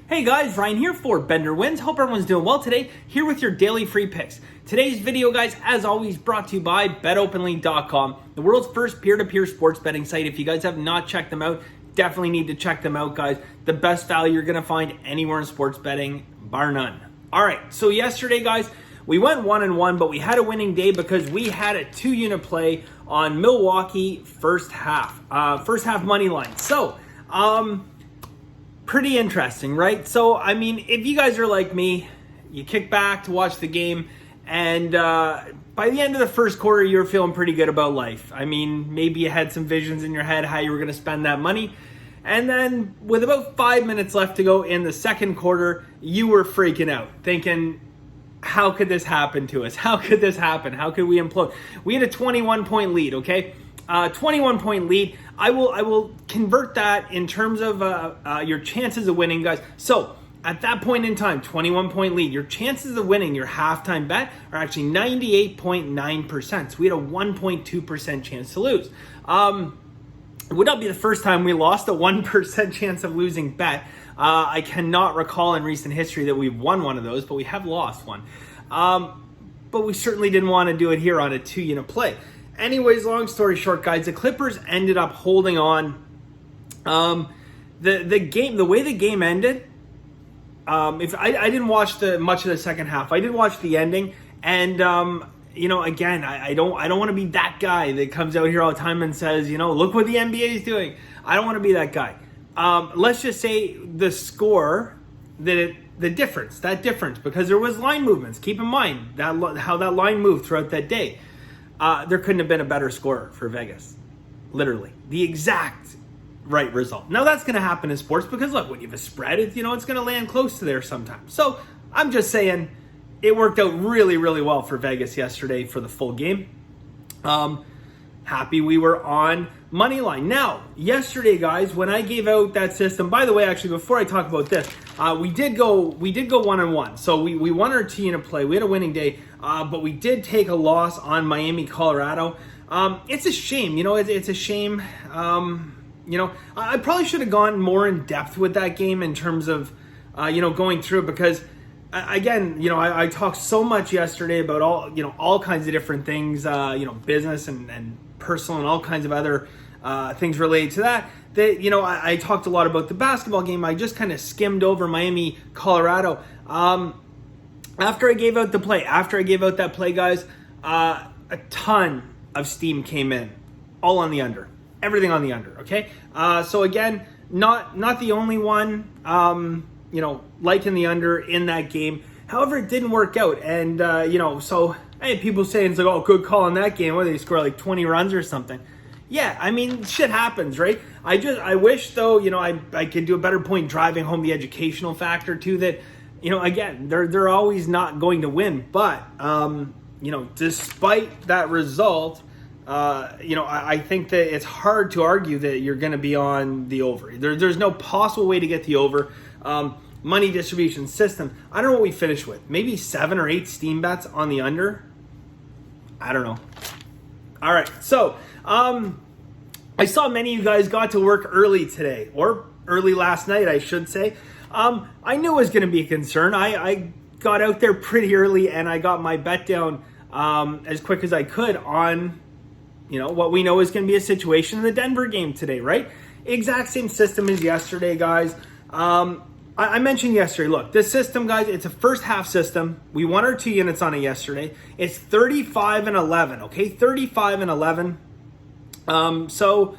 Hey guys, Ryan here for Bender Wins. Hope everyone's doing well today. Here with your daily free picks. Today's video, guys, as always, brought to you by betopenly.com, the world's first peer-to-peer sports betting site. If you guys have not checked them out, definitely need to check them out, guys. The best value you're going to find anywhere in sports betting, bar none. All right, so yesterday, guys, we went 1-1, but we had a winning day because we had a 2-unit play on Milwaukee first half money line. So, pretty interesting, right? So, I mean, if you guys are like me, you kick back to watch the game, and by the end of the first quarter, you're feeling pretty good about life. I mean, maybe you had some visions in your head how you were going to spend that money. And then with about 5 minutes left to go in the second quarter, you were freaking out, thinking, how could this happen to us? How could this happen? How could we implode? We had a 21-point lead, okay? 21-point lead. I will convert that in terms of your chances of winning, guys. So at that point in time, 21-point lead, your chances of winning your halftime bet are actually 98.9%. So we had a 1.2% chance to lose. It would not be the first time we lost a 1% chance of losing bet. I cannot recall in recent history that we've won one of those, but we have lost one. But we certainly didn't want to do it here on a 2-unit play. Anyways, long story short, guys, the Clippers ended up holding on. The way the game ended, if I didn't watch much of the second half, I did watch the ending, and again, I don't want to be that guy that comes out here all the time and says, look what the NBA is doing. I don't want to be that guy. Let's just say the score, the difference, because there was line movements. Keep in mind how that line moved throughout that day. There couldn't have been a better score for Vegas. Literally. The exact right result. Now that's going to happen in sports because, look, when you have a spread, it's going to land close to there sometimes. So I'm just saying it worked out really, really well for Vegas yesterday for the full game. Happy we were on money line. Now, yesterday, guys, when I gave out that system, by the way, actually, before I talk about this, we did go 1-1. So we won our 2-unit play. We had a winning day, but we did take a loss on Miami, Colorado. It's a shame, it's a shame. I probably should have gone more in depth with that game in terms of, going through it because, again, I talked so much yesterday about all kinds of different things, business and personal and all kinds of other things related to that I talked a lot about the basketball game. I just kind of skimmed over Miami, Colorado. After I gave out that play, guys, a ton of steam came in, all on the under, everything on the under. Okay, so again, not the only one, liking the under in that game. However, it didn't work out, and so hey, people saying it's like, oh, good call on that game. What, they score like 20 runs or something? Yeah, I mean, shit happens, right? I wish, though, I could do a better point driving home the educational factor, too, that, again, they're always not going to win. But, despite that result, I think that it's hard to argue that you're going to be on the over. There's no possible way to get the over. Money distribution system. I don't know what we finished with. Maybe 7 or 8 steam bets on the under. I don't know. All right, so I saw many of you guys got to work early today, or early last night, I should say. I knew it was going to be a concern. I got out there pretty early, and I got my bet down as quick as I could on, what we know is going to be a situation in the Denver game today, right? Exact same system as yesterday, guys. I mentioned yesterday, look, this system, guys, it's a first half system. We won our 2 units on it yesterday. It's 35-11, okay? 35-11. So,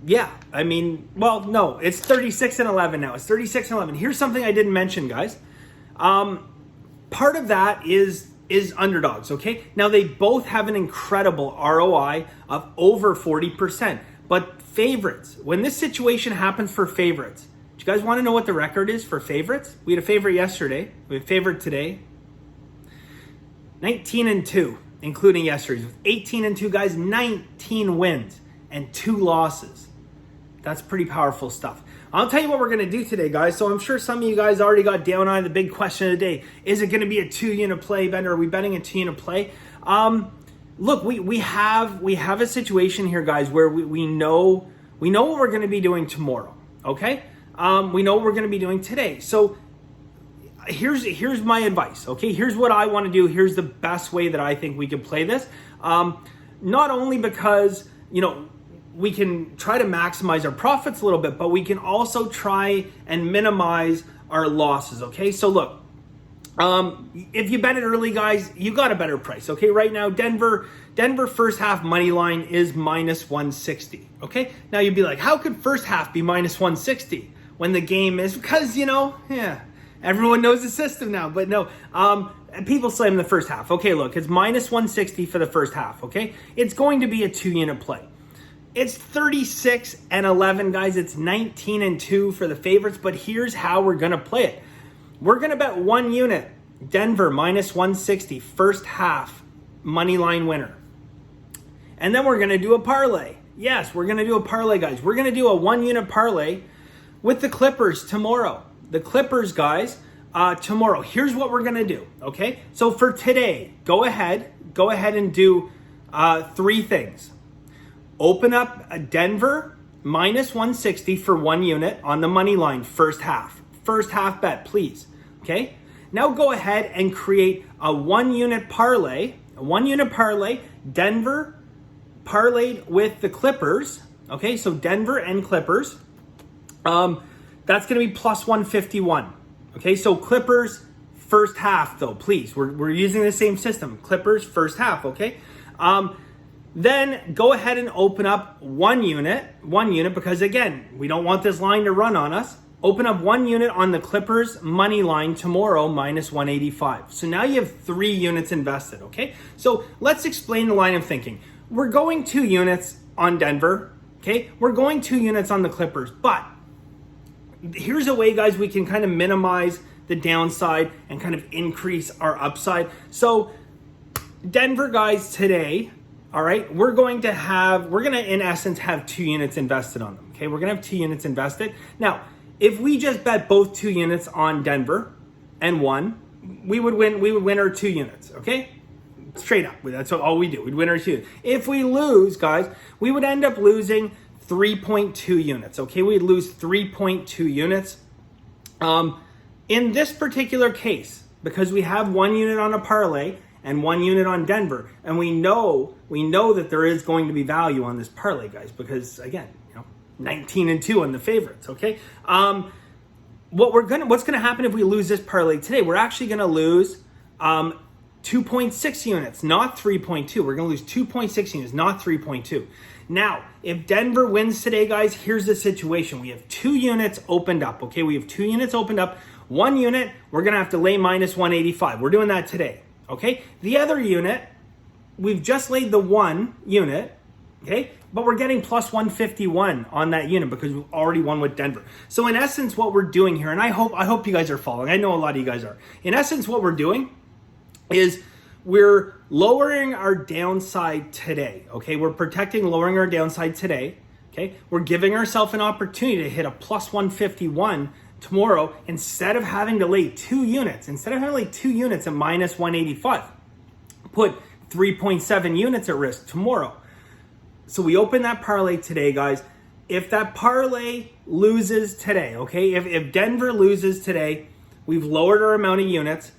yeah, I mean, well, no, it's 36-11 now. It's 36-11. Here's something I didn't mention, guys. Part of that is underdogs, okay? Now, they both have an incredible ROI of over 40%. But favorites, when this situation happens for favorites, do you guys want to know what the record is for favorites? We had a favorite yesterday. We have a favorite today. 19-2, including yesterday's. 18-2, guys, 19 wins and 2 losses. That's pretty powerful stuff. I'll tell you what we're going to do today, guys. So I'm sure some of you guys already got down on the big question of the day. Is it going to be a 2-unit play, Bender? Are we betting a 2-unit play? Look, we have a situation here, guys, where we know what we're going to be doing tomorrow. Okay? we know what we're going to be doing today. So here's my advice, okay? Here's what I want to do. Here's the best way that I think we can play this. Not only because, we can try to maximize our profits a little bit, but we can also try and minimize our losses, okay? So look, if you bet it early, guys, you got a better price, okay? Right now, Denver first half money line is minus 160, okay? Now you'd be like, how could first half be minus 160 when the game is, because, everyone knows the system now, but no, people slam the first half. Okay, look, it's minus 160 for the first half, okay? It's going to be a 2-unit play. It's 36-11, guys. It's 19-2 for the favorites, but here's how we're going to play it. We're going to bet 1 unit, Denver minus 160, first half money line winner. And then we're going to do a parlay. Yes, we're going to do a parlay, guys. We're going to do a 1-unit parlay with the Clippers tomorrow. The Clippers, guys, tomorrow. Here's what we're going to do, okay? So for today, go ahead and do 3 things. Open up a Denver minus 160 for 1 unit on the money line first half. First half bet, please. Okay? Now go ahead and create a 1-unit parlay. A 1-unit parlay, Denver parlayed with the Clippers. Okay, so Denver and Clippers. That's going to be plus 151. Okay, so Clippers first half though, please. We're using the same system. Clippers first half, okay? Then go ahead and open up 1 unit, because again, we don't want this line to run on us. Open up 1 unit on the Clippers money line tomorrow, minus 185. So now you have 3 units invested, okay? So let's explain the line of thinking. We're going 2 units on Denver, okay? We're going 2 units on the Clippers, but here's a way, guys, we can kind of minimize the downside and kind of increase our upside. So Denver, guys, today, all right, we're going to in essence have 2 units invested on them. Okay, we're gonna have 2 units invested. Now, if we just bet both 2 units on Denver and won, we would win our 2 units. Okay, straight up. That's all we do. We'd win our 2 units. If we lose, guys, we would end up losing 3.2 units. Okay, we'd lose 3.2 units. In this particular case, because we have 1 unit on a parlay and 1 unit on Denver, and we know that there is going to be value on this parlay, guys, because again, 19-2 on the favorites, okay? What's gonna happen if we lose this parlay today? We're actually gonna lose 2.6 units, not 3.2. We're gonna lose 2.6 units, not 3.2. Now, if Denver wins today, guys, here's the situation. We have 2 units opened up, okay? We have 2 units opened up. 1 unit, we're gonna have to lay minus 185. We're doing that today. Okay, the other unit, we've just laid the 1 unit, okay, but we're getting plus 151 on that unit because we've already won with Denver. So in essence, what we're doing here, and I hope you guys are following. I know a lot of you guys are. In essence, what we're doing is we're lowering our downside today, okay? We're lowering our downside today, okay? We're giving ourselves an opportunity to hit a plus 151 tomorrow instead of having to lay 2 units. Instead of having to lay 2 units at minus 185, put 3.7 units at risk tomorrow. So we open that parlay today, guys. If that parlay loses today, okay, if Denver loses today, we've lowered our amount of units.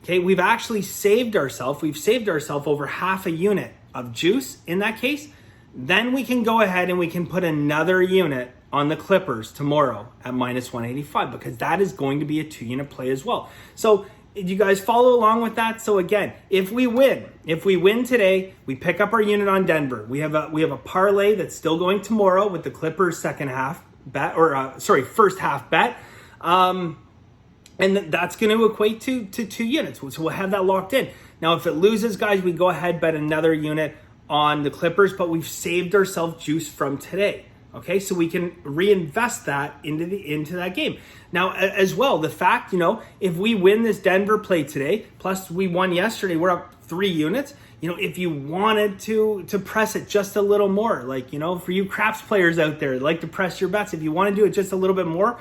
Okay, we've actually saved ourselves. We've saved ourselves over half a unit of juice in that case. Then we can go ahead and we can put another unit on the Clippers tomorrow at minus 185 because that is going to be a 2-unit play as well. So you guys follow along with that. So again, if we win today, we pick up our unit on Denver. We have a parlay that's still going tomorrow with the Clippers first half bet. And that's going to equate to 2 units. So we'll have that locked in. Now, if it loses, guys, we go ahead, bet another unit on the Clippers, but we've saved ourselves juice from today. Okay, so we can reinvest that into that game. Now, as well, the fact, if we win this Denver play today, plus we won yesterday, we're up 3 units. If you wanted to press it just a little more, like, for you craps players out there, like to press your bets, if you want to do it just a little bit more,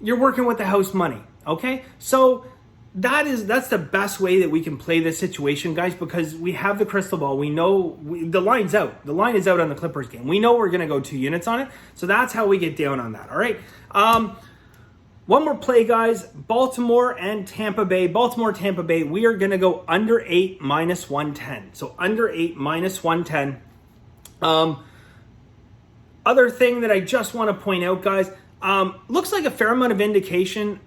you're working with the house money. Okay, so that's the best way that we can play this situation, guys, because we have the crystal ball. We know the line's out. The line is out on the Clippers game. We know we're going to go 2 units on it. So that's how we get down on that. All right. One more play, guys. Baltimore and Tampa Bay. Baltimore, Tampa Bay. We are going to go under 8 minus 110. So under 8 minus 110. Other thing that I just want to point out, guys. Looks like a fair amount of indication.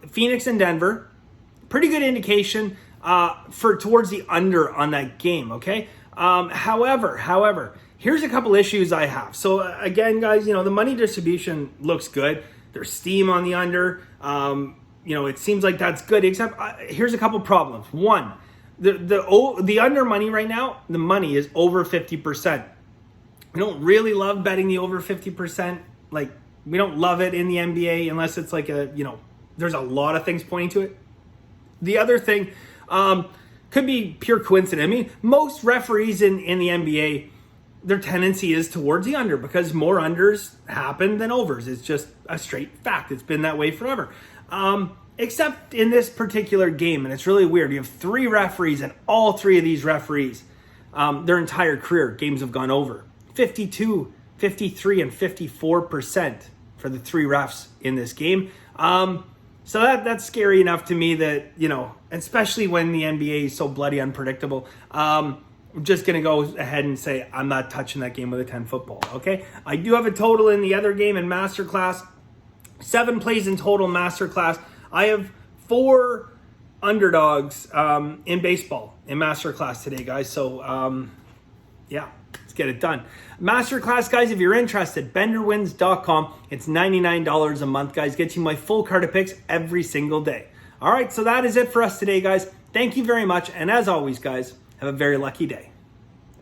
Phoenix and Denver. Pretty good indication for towards the under on that game, okay? However, here's a couple issues I have. So again, guys, the money distribution looks good. There's steam on the under. It seems like that's good, except here's a couple problems. One, the under money right now, the money is over 50%. We don't really love betting the over 50%. Like, we don't love it in the NBA unless it's like there's a lot of things pointing to it. The other thing could be pure coincidence. I mean, most referees in the NBA, their tendency is towards the under because more unders happen than overs. It's just a straight fact. It's been that way forever. Except in this particular game, and it's really weird. You have 3 referees, and all 3 of these referees, their entire career, games have gone over. 52, 53, and 54% for the 3 refs in this game. So that's scary enough to me that, especially when the NBA is so bloody unpredictable. I'm just going to go ahead and say I'm not touching that game with a 10 football, okay? I do have a total in the other game in Masterclass. 7 plays in total Masterclass. I have 4 underdogs in baseball in Masterclass today, guys. So, let's get it done. Masterclass, guys, if you're interested, benderwins.com. It's $99 a month, guys. Gets you my full card of picks every single day. All right, so that is it for us today, guys. Thank you very much. And as always, guys, have a very lucky day.